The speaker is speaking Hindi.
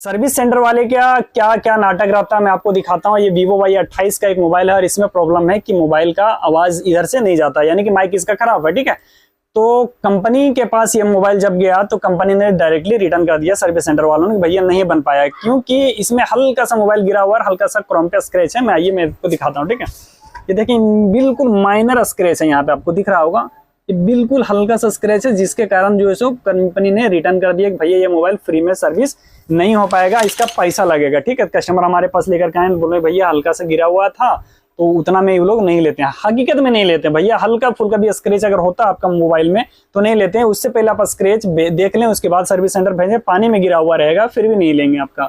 सर्विस सेंटर वाले क्या क्या क्या नाटक रहता है मैं आपको दिखाता हूँ। ये Vivo Y28 का एक मोबाइल है और इसमें प्रॉब्लम है कि मोबाइल का आवाज इधर से नहीं जाता, यानी कि माइक इसका खराब है, ठीक है। तो कंपनी के पास ये मोबाइल जब गया तो कंपनी ने डायरेक्टली रिटर्न कर दिया सर्विस सेंटर वालों ने, भैया नहीं बन पाया, क्योंकि इसमें हल्का सा मोबाइल गिरा हुआ है, हल्का सा क्रोम पे स्क्रैच है। मैं आइए मैं आपको दिखाता हूँ, ठीक है। ये देखिए बिल्कुल माइनर स्क्रैच है, यहाँ पे आपको दिख रहा होगा, ये बिल्कुल हल्का सा स्क्रैच है, जिसके कारण जो है सो कंपनी ने रिटर्न कर दिया कि भैया ये मोबाइल फ्री में सर्विस नहीं हो पाएगा, इसका पैसा लगेगा, ठीक है। कस्टमर हमारे पास लेकर के आए, बोले भैया हल्का सा गिरा हुआ था तो उतना में ये लोग नहीं लेते हैं, हकीकत में नहीं लेते हैं भैया। हल्का फुल्का भी स्क्रैच अगर होता आपका मोबाइल में तो नहीं लेते हैं, उससे पहले आप स्क्रैच देख लें, उसके बाद सर्विस सेंटर भेजें। पानी में गिरा हुआ रहेगा फिर भी नहीं लेंगे आपका।